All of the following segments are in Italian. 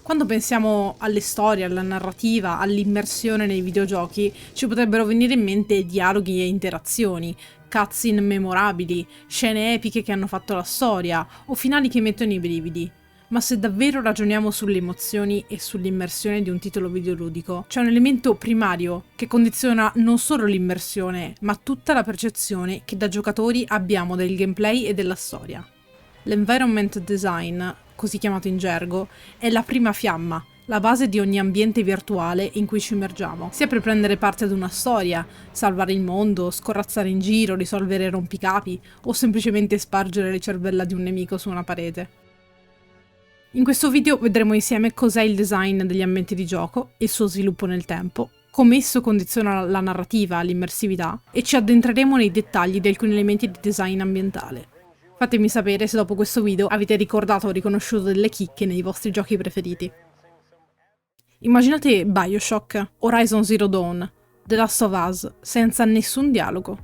Quando pensiamo alle storie, alla narrativa, all'immersione nei videogiochi, ci potrebbero venire in mente dialoghi e interazioni, cutscene memorabili, scene epiche che hanno fatto la storia, o finali che mettono i brividi. Ma se davvero ragioniamo sulle emozioni e sull'immersione di un titolo videoludico, c'è un elemento primario che condiziona non solo l'immersione, ma tutta la percezione che da giocatori abbiamo del gameplay e della storia. L'environment design, così chiamato in gergo, è la prima fiamma, la base di ogni ambiente virtuale in cui ci immergiamo, sia per prendere parte ad una storia, salvare il mondo, scorrazzare in giro, risolvere rompicapi o semplicemente spargere le cervella di un nemico su una parete. In questo video vedremo insieme cos'è il design degli ambienti di gioco, il suo sviluppo nel tempo, come esso condiziona la narrativa, l'immersività, e ci addentreremo nei dettagli di alcuni elementi di design ambientale. Fatemi sapere se dopo questo video avete ricordato o riconosciuto delle chicche nei vostri giochi preferiti. Immaginate BioShock, Horizon Zero Dawn, The Last of Us, senza nessun dialogo.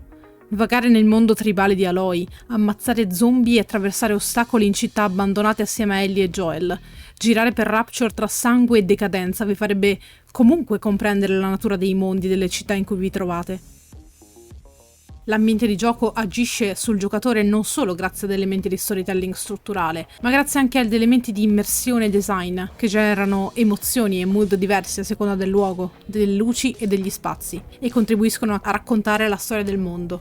Vagare nel mondo tribale di Aloy, ammazzare zombie e attraversare ostacoli in città abbandonate assieme a Ellie e Joel. Girare per Rapture tra sangue e decadenza vi farebbe comunque comprendere la natura dei mondi delle città in cui vi trovate. L'ambiente di gioco agisce sul giocatore non solo grazie ad elementi di storytelling strutturale, ma grazie anche ad elementi di immersione e design, che generano emozioni e mood diversi a seconda del luogo, delle luci e degli spazi, e contribuiscono a raccontare la storia del mondo.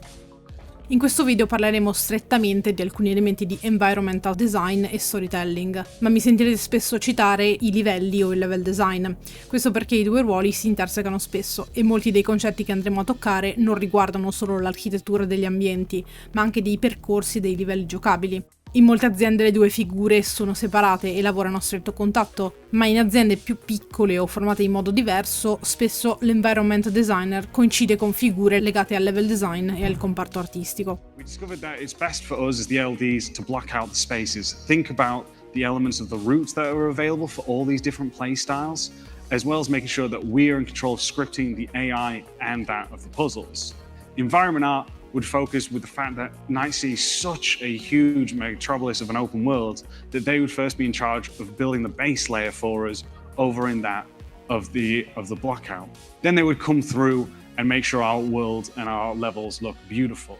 In questo video parleremo strettamente di alcuni elementi di environmental design e storytelling, ma mi sentirete spesso citare i livelli o il level design. Questo perché i due ruoli si intersecano spesso e molti dei concetti che andremo a toccare non riguardano solo l'architettura degli ambienti, ma anche dei percorsi dei livelli giocabili. In molte aziende le due figure sono separate e lavorano a stretto contatto, ma in aziende più piccole o formate in modo diverso, spesso l'environment designer coincide con figure legate al level design e al comparto artistico. We discovered that it's best for us as the LDs to block out the spaces, think about the elements of the routes that are available for all these different play styles, as well as making sure that we are in control of scripting the AI and that of the puzzles. Environment art would focus with the fact that Night City is such a huge metropolis of an open world that they would first be in charge of building the base layer for us over in that of the blockout. Then they would come through and make sure our world and our levels look beautiful.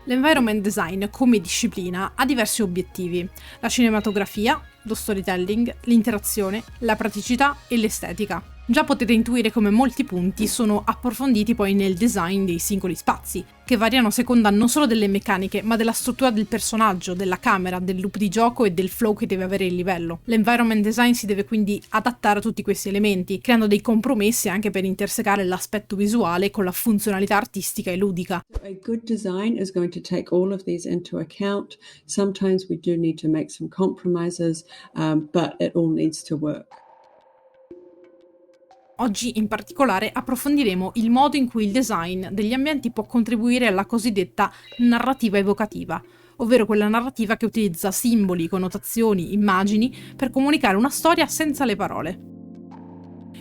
L'environment design come disciplina ha diversi obiettivi: la cinematografia, lo storytelling, l'interazione, la praticità e l'estetica. Già potete intuire come molti punti sono approfonditi poi nel design dei singoli spazi, che variano a seconda non solo delle meccaniche, ma della struttura del personaggio, della camera, del loop di gioco e del flow che deve avere il livello. L'environment design si deve quindi adattare a tutti questi elementi, creando dei compromessi anche per intersecare l'aspetto visuale con la funzionalità artistica e ludica. A good design is going to take all of these into account. Sometimes we do need to make some compromises, but it all needs to work. Oggi in particolare approfondiremo il modo in cui il design degli ambienti può contribuire alla cosiddetta narrativa evocativa, ovvero quella narrativa che utilizza simboli, connotazioni, immagini per comunicare una storia senza le parole.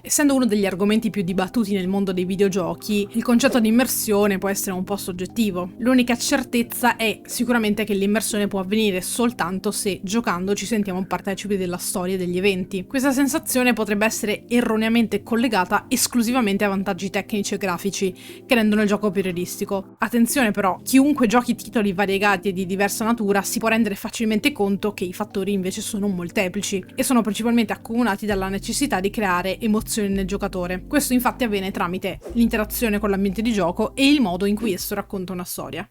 Essendo uno degli argomenti più dibattuti nel mondo dei videogiochi, il concetto di immersione può essere un po' soggettivo. L'unica certezza è sicuramente che l'immersione può avvenire soltanto se, giocando, ci sentiamo partecipi della storia e degli eventi. Questa sensazione potrebbe essere erroneamente collegata esclusivamente a vantaggi tecnici e grafici, che rendono il gioco più realistico. Attenzione però, chiunque giochi titoli variegati e di diversa natura si può rendere facilmente conto che i fattori invece sono molteplici, e sono principalmente accomunati dalla necessità di creare emozioni nel giocatore. Questo infatti avviene tramite l'interazione con l'ambiente di gioco e il modo in cui esso racconta una storia.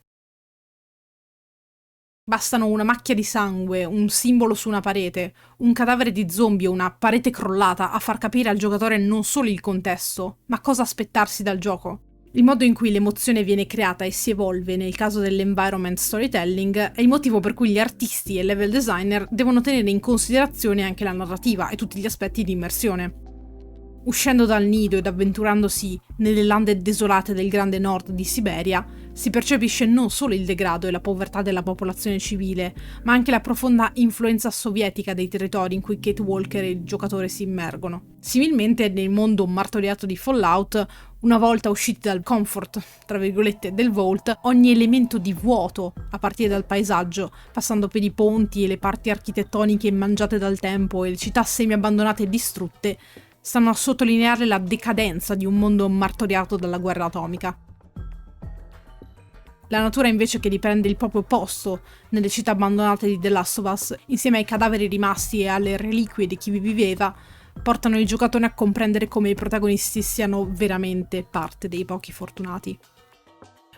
Bastano una macchia di sangue, un simbolo su una parete, un cadavere di zombie o una parete crollata a far capire al giocatore non solo il contesto, ma cosa aspettarsi dal gioco. Il modo in cui l'emozione viene creata e si evolve nel caso dell'environment storytelling è il motivo per cui gli artisti e level designer devono tenere in considerazione anche la narrativa e tutti gli aspetti di immersione. Uscendo dal nido ed avventurandosi nelle lande desolate del grande nord di Siberia, si percepisce non solo il degrado e la povertà della popolazione civile, ma anche la profonda influenza sovietica dei territori in cui Kate Walker e il giocatore si immergono. Similmente, nel mondo martoriato di Fallout, Una volta usciti dal comfort, tra virgolette, del vault, ogni elemento di vuoto, a partire dal paesaggio, passando per i ponti e le parti architettoniche mangiate dal tempo e le città semi-abbandonate e distrutte, stanno a sottolineare la decadenza di un mondo martoriato dalla guerra atomica. La natura invece che riprende il proprio posto nelle città abbandonate di The Last of Us, insieme ai cadaveri rimasti e alle reliquie di chi vi viveva, portano il giocatore a comprendere come i protagonisti siano veramente parte dei pochi fortunati.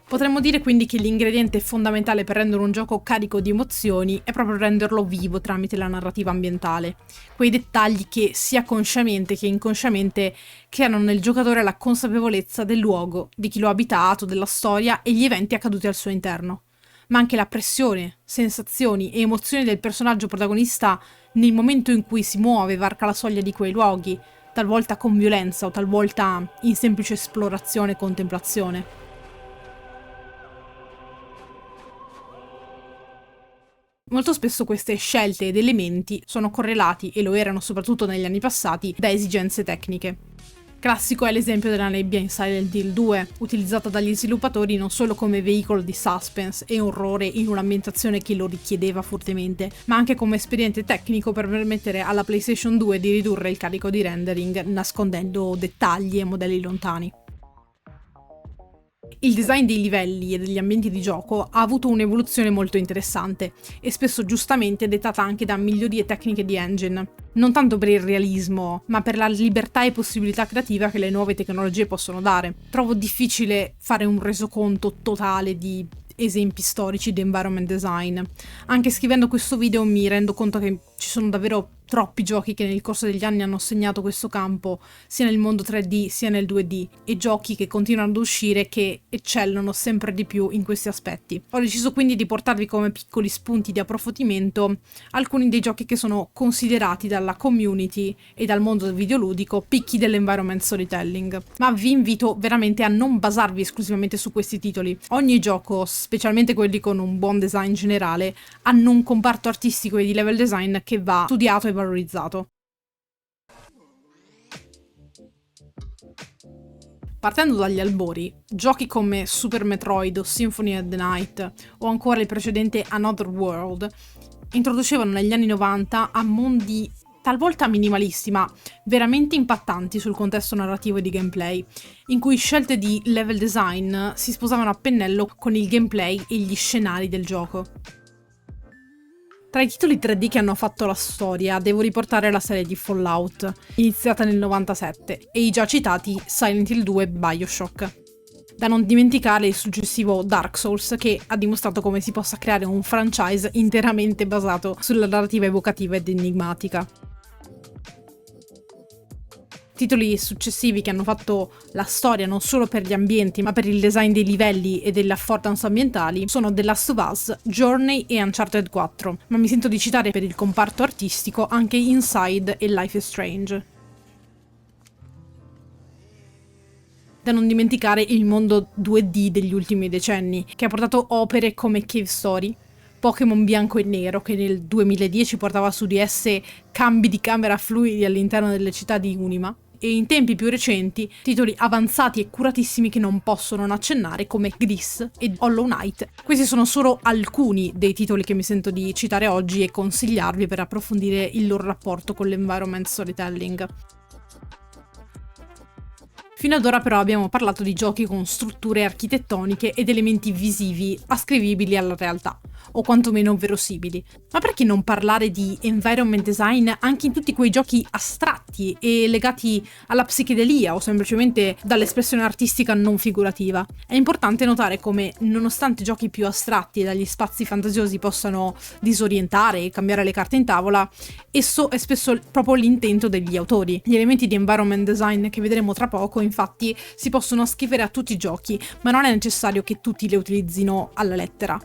Potremmo dire quindi che l'ingrediente fondamentale per rendere un gioco carico di emozioni è proprio renderlo vivo tramite la narrativa ambientale, quei dettagli che sia consciamente che inconsciamente creano nel giocatore la consapevolezza del luogo, di chi lo ha abitato, della storia e gli eventi accaduti al suo interno, ma anche la pressione, sensazioni e emozioni del personaggio protagonista nel momento in cui si muove e varca la soglia di quei luoghi, talvolta con violenza o talvolta in semplice esplorazione e contemplazione. Molto spesso queste scelte ed elementi sono correlati, e lo erano soprattutto negli anni passati, da esigenze tecniche. Classico è l'esempio della nebbia in Silent Hill 2, utilizzata dagli sviluppatori non solo come veicolo di suspense e orrore in un'ambientazione che lo richiedeva fortemente, ma anche come espediente tecnico per permettere alla PlayStation 2 di ridurre il carico di rendering nascondendo dettagli e modelli lontani. Il design dei livelli e degli ambienti di gioco ha avuto un'evoluzione molto interessante e spesso giustamente dettata anche da migliorie tecniche di engine, non tanto per il realismo, ma per la libertà e possibilità creativa che le nuove tecnologie possono dare. Trovo difficile fare un resoconto totale di esempi storici di environment design. Anche scrivendo questo video mi rendo conto che ci sono davvero troppi giochi che nel corso degli anni hanno segnato questo campo, sia nel mondo 3D sia nel 2D, e giochi che continuano ad uscire che eccellano sempre di più in questi aspetti. Ho deciso quindi di portarvi come piccoli spunti di approfondimento alcuni dei giochi che sono considerati dalla community e dal mondo del videoludico picchi dell'environment storytelling. Ma vi invito veramente a non basarvi esclusivamente su questi titoli. Ogni gioco, specialmente quelli con un buon design generale, hanno un comparto artistico e di level design che va studiato e valorizzato. Partendo dagli albori, giochi come Super Metroid o Symphony of the Night o ancora il precedente Another World introducevano negli anni 90 a mondi talvolta minimalisti ma veramente impattanti sul contesto narrativo e di gameplay, in cui scelte di level design si sposavano a pennello con il gameplay e gli scenari del gioco. Tra i titoli 3D che hanno fatto la storia, devo riportare la serie di Fallout, iniziata nel 97, e i già citati Silent Hill 2 e BioShock. Da non dimenticare il successivo Dark Souls, che ha dimostrato come si possa creare un franchise interamente basato sulla narrativa evocativa ed enigmatica. Titoli successivi che hanno fatto la storia non solo per gli ambienti ma per il design dei livelli e delle affordance ambientali sono The Last of Us, Journey e Uncharted 4, ma mi sento di citare per il comparto artistico anche Inside e Life is Strange. Da non dimenticare il mondo 2D degli ultimi decenni, che ha portato opere come Cave Story, Pokémon Bianco e Nero, che nel 2010 portava su di esse cambi di camera fluidi all'interno delle città di Unima, e in tempi più recenti titoli avanzati e curatissimi che non posso non accennare come Gris e Hollow Knight. Questi sono solo alcuni dei titoli che mi sento di citare oggi e consigliarvi per approfondire il loro rapporto con l'environment storytelling. Fino ad ora però abbiamo parlato di giochi con strutture architettoniche ed elementi visivi ascrivibili alla realtà, o quantomeno verosimili. Ma perché non parlare di environment design anche in tutti quei giochi astratti e legati alla psichedelia o semplicemente dall'espressione artistica non figurativa? È importante notare come, nonostante giochi più astratti e dagli spazi fantasiosi possano disorientare e cambiare le carte in tavola, esso è spesso proprio l'intento degli autori. Gli elementi di environment design che vedremo tra poco infatti si possono scrivere a tutti i giochi, ma non è necessario che tutti li utilizzino alla lettera.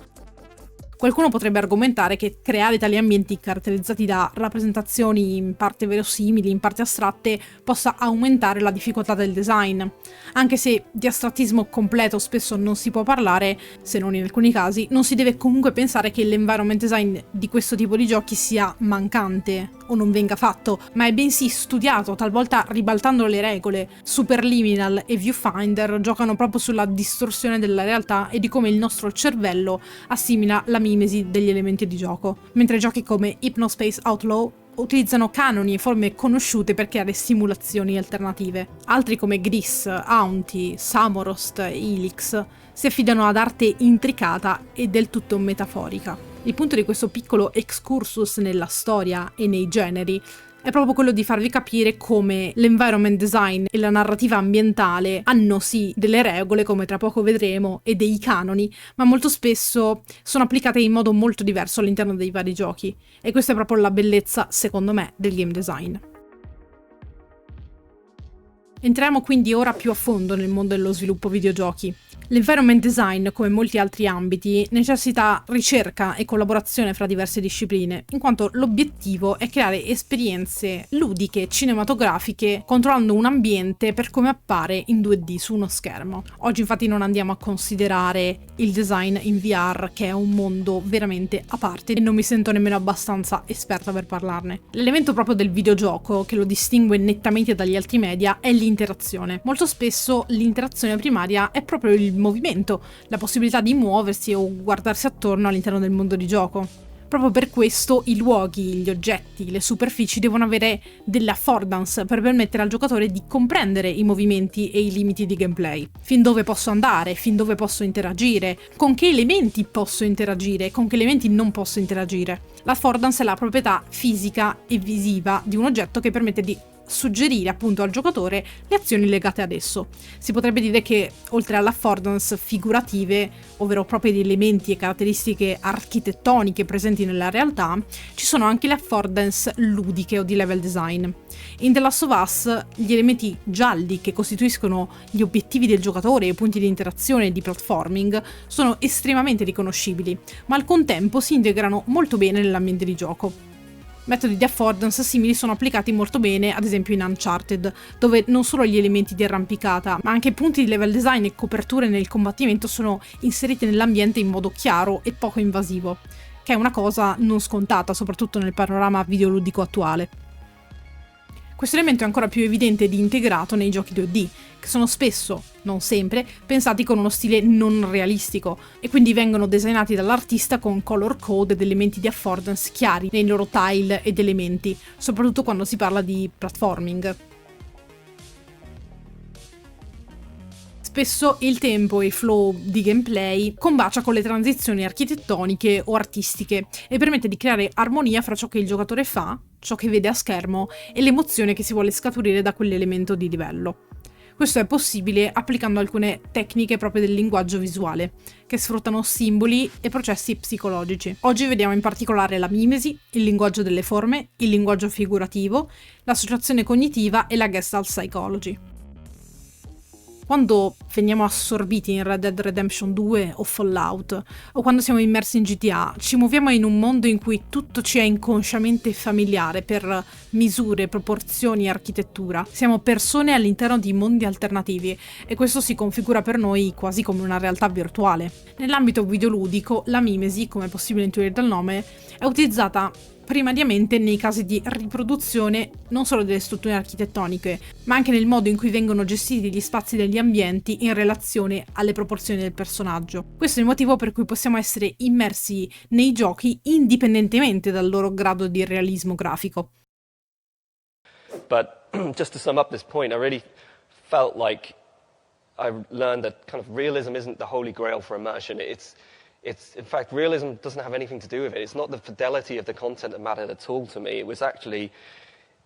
Qualcuno potrebbe argomentare che creare tali ambienti caratterizzati da rappresentazioni in parte verosimili, in parte astratte, possa aumentare la difficoltà del design. Anche se di astrattismo completo spesso non si può parlare, se non in alcuni casi, non si deve comunque pensare che l'environment design di questo tipo di giochi sia mancante. o non venga fatto, ma è bensì studiato, talvolta ribaltando le regole. Superliminal e Viewfinder giocano proprio sulla distorsione della realtà e di come il nostro cervello assimila la mimesi degli elementi di gioco, mentre giochi come Hypnospace Outlaw utilizzano canoni e forme conosciute per creare simulazioni alternative. Altri come Gris, Auntie, Samorost e Helix si affidano ad arte intricata e del tutto metaforica. Il punto di questo piccolo excursus nella storia e nei generi è proprio quello di farvi capire come l'environment design e la narrativa ambientale hanno sì delle regole, come tra poco vedremo, e dei canoni, ma molto spesso sono applicate in modo molto diverso all'interno dei vari giochi. E questa è proprio la bellezza, secondo me, del game design. Entriamo quindi ora più a fondo nel mondo dello sviluppo videogiochi. L'environment design, come molti altri ambiti, necessita ricerca e collaborazione fra diverse discipline, in quanto l'obiettivo è creare esperienze ludiche, cinematografiche, controllando un ambiente per come appare in 2D su uno schermo. Oggi infatti non andiamo a considerare il design in VR, che è un mondo veramente a parte e non mi sento nemmeno abbastanza esperta per parlarne. L'elemento proprio del videogioco che lo distingue nettamente dagli altri media è l'interazione. Molto spesso l'interazione primaria è proprio il movimento, la possibilità di muoversi o guardarsi attorno all'interno del mondo di gioco. Proprio per questo i luoghi, gli oggetti, le superfici devono avere dell'affordance per permettere al giocatore di comprendere i movimenti e i limiti di gameplay. Fin dove posso andare, fin dove posso interagire, con che elementi posso interagire, con che elementi non posso interagire. L'affordance è la proprietà fisica e visiva di un oggetto che permette di suggerire appunto al giocatore le azioni legate ad esso. Si potrebbe dire che oltre all'affordance figurative, ovvero proprio di elementi e caratteristiche architettoniche presenti nella realtà, ci sono anche le affordance ludiche o di level design. In The Last of Us gli elementi gialli che costituiscono gli obiettivi del giocatore e i punti di interazione e di platforming sono estremamente riconoscibili, ma al contempo si integrano molto bene nell'ambiente di gioco. Metodi di affordance simili sono applicati molto bene, ad esempio in Uncharted, dove non solo gli elementi di arrampicata, ma anche punti di level design e coperture nel combattimento sono inseriti nell'ambiente in modo chiaro e poco invasivo, che è una cosa non scontata, soprattutto nel panorama videoludico attuale. Questo elemento è ancora più evidente ed integrato nei giochi 2D, che sono spesso, non sempre, pensati con uno stile non realistico e quindi vengono designati dall'artista con color code ed elementi di affordance chiari nei loro tile ed elementi, soprattutto quando si parla di platforming. Spesso il tempo e il flow di gameplay combacia con le transizioni architettoniche o artistiche e permette di creare armonia fra ciò che il giocatore fa, ciò che vede a schermo e l'emozione che si vuole scaturire da quell'elemento di livello. Questo è possibile applicando alcune tecniche proprio del linguaggio visuale, che sfruttano simboli e processi psicologici. Oggi vediamo in particolare la mimesi, il linguaggio delle forme, il linguaggio figurativo, l'associazione cognitiva e la Gestalt Psychology. Quando veniamo assorbiti in Red Dead Redemption 2 o Fallout, o quando siamo immersi in GTA, ci muoviamo in un mondo in cui tutto ci è inconsciamente familiare per misure, proporzioni e architettura. Siamo persone all'interno di mondi alternativi e questo si configura per noi quasi come una realtà virtuale. Nell'ambito videoludico, la mimesi, come è possibile intuire dal nome, è utilizzata primariamente nei casi di riproduzione non solo delle strutture architettoniche, ma anche nel modo in cui vengono gestiti gli spazi degli ambienti in relazione alle proporzioni del personaggio. Questo è il motivo per cui possiamo essere immersi nei giochi indipendentemente dal loro grado di realismo grafico. But just to sum up this point, I really felt like I learned that kind of realism isn't the holy grail for immersion. In fact, realism doesn't have anything to do with it. It's not the fidelity of the content that mattered at all to me.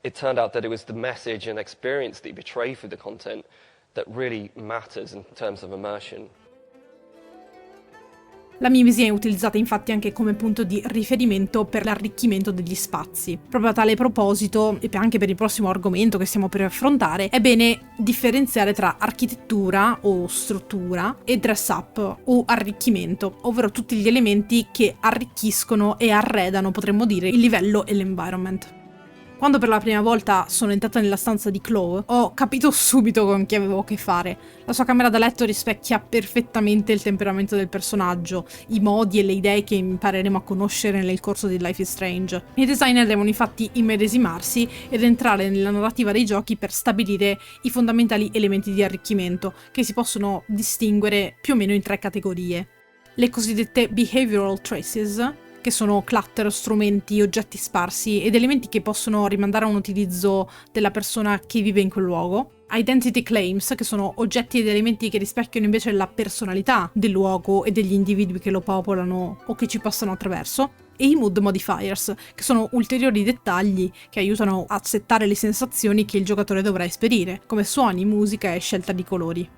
It turned out that it was the message and experience that you portray through the content that really matters in terms of immersion. La mimesi è utilizzata infatti anche come punto di riferimento per l'arricchimento degli spazi. Proprio a tale proposito, e anche per il prossimo argomento che stiamo per affrontare, è bene differenziare tra architettura o struttura e dress up o arricchimento, ovvero tutti gli elementi che arricchiscono e arredano, potremmo dire, il livello e l'environment. Quando per la prima volta sono entrata nella stanza di Chloe, ho capito subito con chi avevo a che fare. La sua camera da letto rispecchia perfettamente il temperamento del personaggio, i modi e le idee che impareremo a conoscere nel corso di Life is Strange. I designer devono infatti immedesimarsi ed entrare nella narrativa dei giochi per stabilire i fondamentali elementi di arricchimento, che si possono distinguere più o meno in 3 categorie. Le cosiddette behavioral traces, che sono clutter, strumenti, oggetti sparsi ed elementi che possono rimandare a un utilizzo della persona che vive in quel luogo. Identity claims, che sono oggetti ed elementi che rispecchiano invece la personalità del luogo e degli individui che lo popolano o che ci passano attraverso. E i mood modifiers, che sono ulteriori dettagli che aiutano a settare le sensazioni che il giocatore dovrà esperire, come suoni, musica e scelta di colori.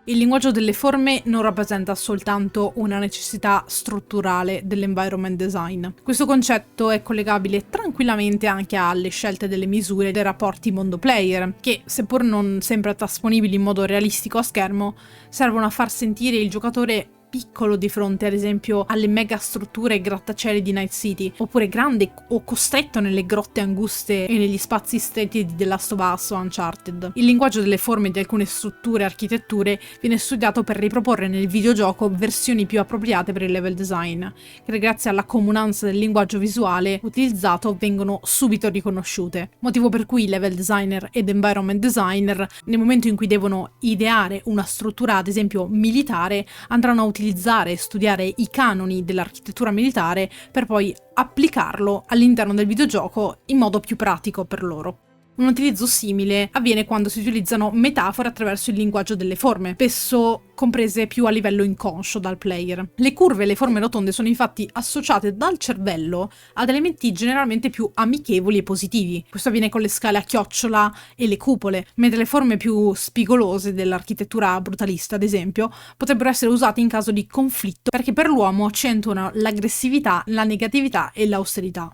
Il linguaggio delle forme non rappresenta soltanto una necessità strutturale dell'environment design. Questo concetto è collegabile tranquillamente anche alle scelte delle misure dei rapporti mondo-player, che, seppur non sempre trasponibili in modo realistico a schermo, servono a far sentire il giocatore piccolo di fronte ad esempio alle mega strutture e grattacieli di Night City, oppure grande o costretto nelle grotte anguste e negli spazi stretti di The Last of Us o Uncharted. Il linguaggio delle forme di alcune strutture e architetture viene studiato per riproporre nel videogioco versioni più appropriate per il level design, che grazie alla comunanza del linguaggio visuale utilizzato vengono subito riconosciute, motivo per cui level designer ed environment designer, nel momento in cui devono ideare una struttura ad esempio militare, andranno a utilizzare e studiare i canoni dell'architettura militare per poi applicarlo all'interno del videogioco in modo più pratico per loro. Un utilizzo simile avviene quando si utilizzano metafore attraverso il linguaggio delle forme, spesso comprese più a livello inconscio dal player. Le curve e le forme rotonde sono infatti associate dal cervello ad elementi generalmente più amichevoli e positivi. Questo avviene con le scale a chiocciola e le cupole, mentre le forme più spigolose dell'architettura brutalista, ad esempio, potrebbero essere usate in caso di conflitto perché per l'uomo accentuano l'aggressività, la negatività e l'austerità.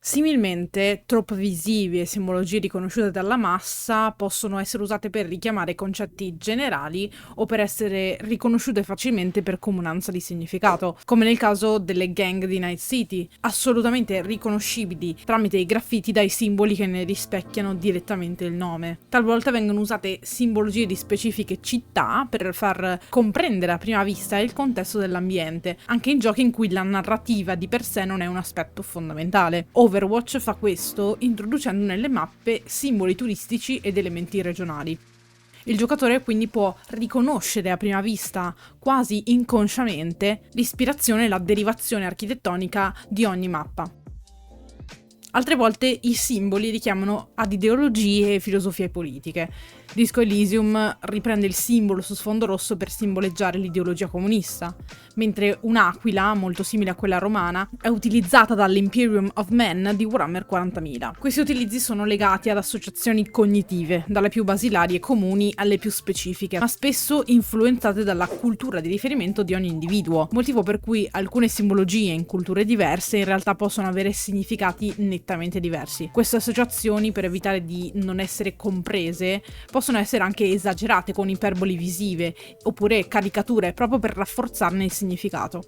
Similmente, trope visivi e simbologie riconosciute dalla massa possono essere usate per richiamare concetti generali o per essere riconosciute facilmente per comunanza di significato, come nel caso delle gang di Night City, assolutamente riconoscibili tramite i graffiti dai simboli che ne rispecchiano direttamente il nome. Talvolta vengono usate simbologie di specifiche città per far comprendere a prima vista il contesto dell'ambiente, anche in giochi in cui la narrativa di per sé non è un aspetto fondamentale. Overwatch fa questo introducendo nelle mappe simboli turistici ed elementi regionali. Il giocatore quindi può riconoscere a prima vista, quasi inconsciamente, l'ispirazione e la derivazione architettonica di ogni mappa. Altre volte i simboli richiamano ad ideologie e filosofie politiche. Disco Elysium riprende il simbolo su sfondo rosso per simboleggiare l'ideologia comunista, mentre un'aquila, molto simile a quella romana, è utilizzata dall'Imperium of Men di Warhammer 40.000. Questi utilizzi sono legati ad associazioni cognitive, dalle più basilari e comuni alle più specifiche, ma spesso influenzate dalla cultura di riferimento di ogni individuo, motivo per cui alcune simbologie in culture diverse in realtà possono avere significati nettamente diversi. Queste associazioni, per evitare di non essere comprese, possono essere anche esagerate con iperboli visive oppure caricature proprio per rafforzarne il significato.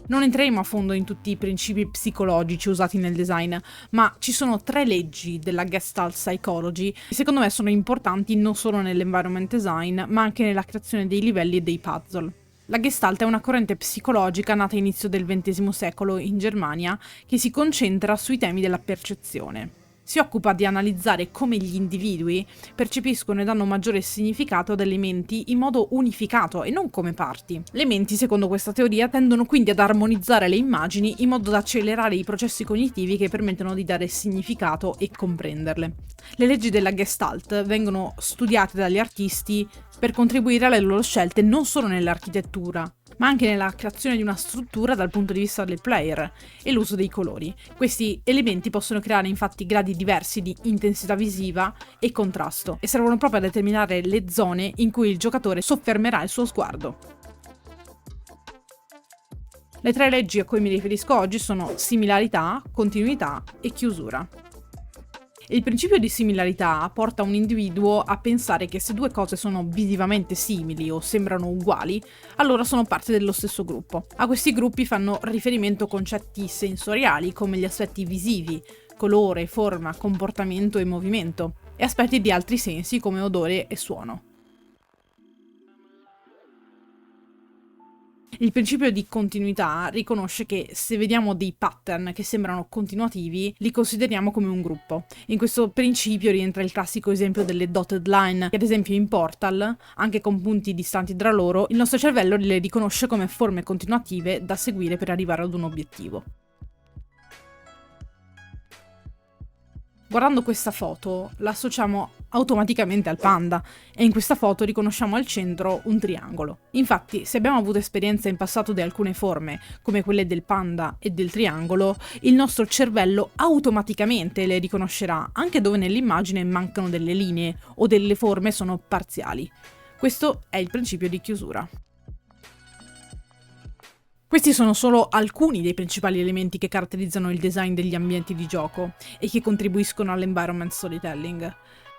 Non entreremo a fondo in tutti i principi psicologici usati nel design, ma ci sono 3 leggi della Gestalt Psychology che secondo me sono importanti non solo nell'environment design, ma anche nella creazione dei livelli e dei puzzle. La Gestalt è una corrente psicologica nata a inizio del XX secolo in Germania che si concentra sui temi della percezione. Si occupa di analizzare come gli individui percepiscono e danno maggiore significato ad elementi in modo unificato e non come parti. Le menti, secondo questa teoria, tendono quindi ad armonizzare le immagini in modo da accelerare i processi cognitivi che permettono di dare significato e comprenderle. Le leggi della Gestalt vengono studiate dagli artisti per contribuire alle loro scelte non solo nell'architettura, ma anche nella creazione di una struttura dal punto di vista del player e l'uso dei colori. Questi elementi possono creare infatti gradi diversi di intensità visiva e contrasto e servono proprio a determinare le zone in cui il giocatore soffermerà il suo sguardo. Le 3 leggi a cui mi riferisco oggi sono similarità, continuità e chiusura. Il principio di similarità porta un individuo a pensare che se due cose sono visivamente simili o sembrano uguali, allora sono parte dello stesso gruppo. A questi gruppi fanno riferimento concetti sensoriali come gli aspetti visivi, colore, forma, comportamento e movimento, e aspetti di altri sensi come odore e suono. Il principio di continuità riconosce che se vediamo dei pattern che sembrano continuativi, li consideriamo come un gruppo. In questo principio rientra il classico esempio delle dotted line, che ad esempio in Portal, anche con punti distanti tra loro, il nostro cervello le riconosce come forme continuative da seguire per arrivare ad un obiettivo. Guardando questa foto la associamo automaticamente al panda e in questa foto riconosciamo al centro un triangolo. Infatti, se abbiamo avuto esperienza in passato di alcune forme, come quelle del panda e del triangolo, il nostro cervello automaticamente le riconoscerà anche dove nell'immagine mancano delle linee o delle forme sono parziali. Questo è il principio di chiusura. Questi sono solo alcuni dei principali elementi che caratterizzano il design degli ambienti di gioco e che contribuiscono all'environment storytelling.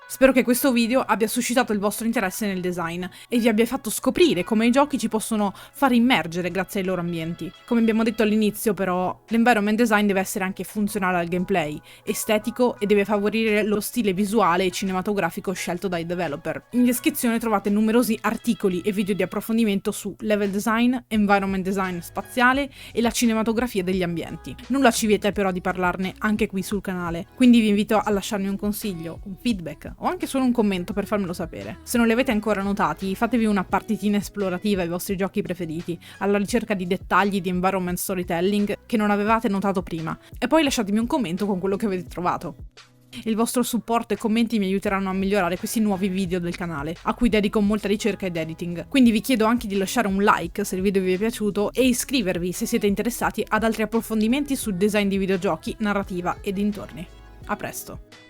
Spero che questo video abbia suscitato il vostro interesse nel design e vi abbia fatto scoprire come i giochi ci possono far immergere grazie ai loro ambienti. Come abbiamo detto all'inizio però, l'environment design deve essere anche funzionale al gameplay, estetico e deve favorire lo stile visuale e cinematografico scelto dai developer. In descrizione trovate numerosi articoli e video di approfondimento su level design, environment design spaziale e la cinematografia degli ambienti. Nulla ci vieta però di parlarne anche qui sul canale, quindi vi invito a lasciarmi un consiglio, un feedback o anche solo un commento per farmelo sapere. Se non li avete ancora notati, fatevi una partitina esplorativa ai vostri giochi preferiti, alla ricerca di dettagli di environment storytelling che non avevate notato prima, e poi lasciatemi un commento con quello che avete trovato. Il vostro supporto e commenti mi aiuteranno a migliorare questi nuovi video del canale, a cui dedico molta ricerca ed editing. Quindi vi chiedo anche di lasciare un like se il video vi è piaciuto e iscrivervi se siete interessati ad altri approfondimenti sul design di videogiochi, narrativa e dintorni. A presto!